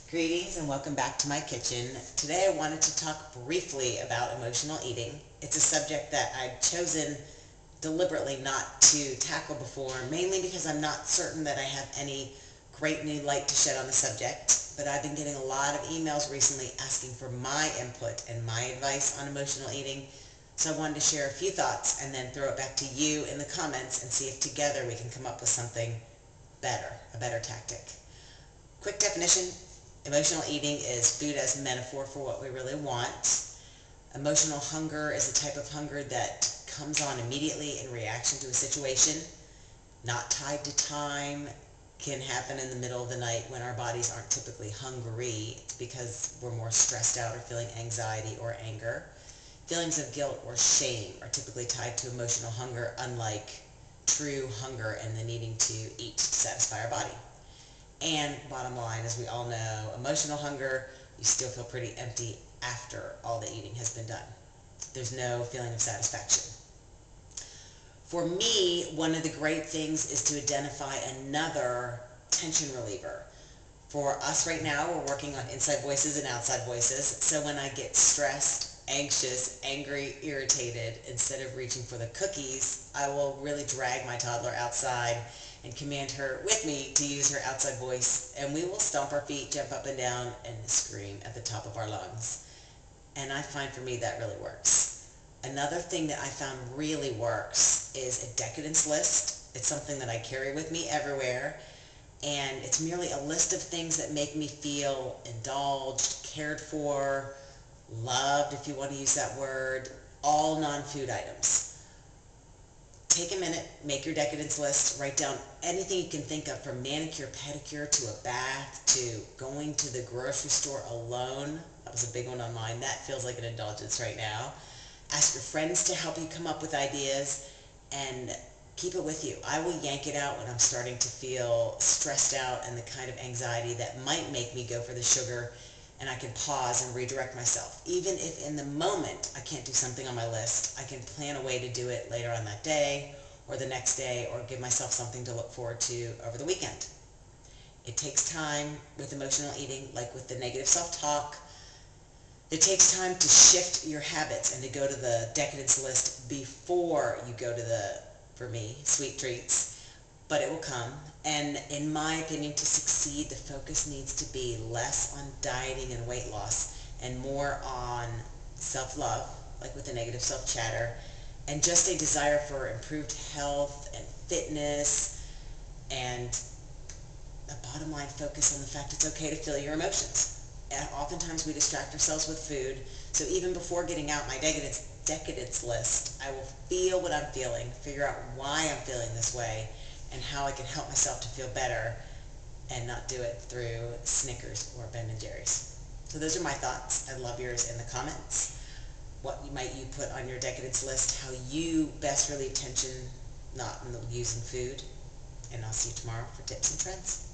Greetings and welcome back to my kitchen. Today I wanted to talk briefly about emotional eating. It's a subject that I've chosen deliberately not to tackle before, mainly because I'm not certain that I have any great new light to shed on the subject, but I've been getting a lot of emails recently asking for my input and my advice on emotional eating, so I wanted to share a few thoughts and then throw it back to you in the comments and see if together we can come up with something better, a better tactic. Quick definition: emotional eating is food as a metaphor for what we really want. Emotional hunger is a type of hunger that comes on immediately in reaction to a situation, not tied to time, can happen in the middle of the night when our bodies aren't typically hungry. It's because we're more stressed out or feeling anxiety or anger. Feelings of guilt or shame are typically tied to emotional hunger, unlike true hunger and the needing to eat to satisfy our body. And bottom line, as we all know, emotional hunger, you still feel pretty empty after all the eating has been done. There's no feeling of satisfaction. For me, one of the great things is to identify another tension reliever. For us right now, we're working on inside voices and outside voices. So when I get stressed, anxious, angry, irritated, instead of reaching for the cookies, I will really drag my toddler outside and command her with me to use her outside voice, and we will stomp our feet, jump up and down, and scream at the top of our lungs. And I find for me that really works. Another thing that I found really works is a decadence list. It's something that I carry with me everywhere, and it's merely a list of things that make me feel indulged, cared for, loved, if you want to use that word, all non-food items. Take a minute, make your decadence list, write down anything you can think of, from manicure, pedicure, to a bath, to going to the grocery store alone. That was a big one on mine. That feels like an indulgence right now. Ask your friends to help you come up with ideas, and keep it with you. I will yank it out when I'm starting to feel stressed out and the kind of anxiety that might make me go for the sugar, and I can pause and redirect myself. Even if in the moment I can't do something on my list, I can plan a way to do it later on that day or the next day, or give myself something to look forward to over the weekend. It takes time with emotional eating, like with the negative self-talk. It takes time to shift your habits and to go to the decadence list before you go to the, for me, sweet treats. But it will come, and in my opinion, to succeed, the focus needs to be less on dieting and weight loss and more on self-love, like with the negative self-chatter, and just a desire for improved health and fitness, and a bottom line focus on the fact it's okay to feel your emotions. And oftentimes we distract ourselves with food, so even before getting out my decadence list, I will feel what I'm feeling, figure out why I'm feeling this way, and how I can help myself to feel better and not do it through Snickers or Ben & Jerry's. So those are my thoughts. I'd love yours in the comments. What might you put on your decadence list, how you best relieve tension not using food, and I'll see you tomorrow for tips and trends.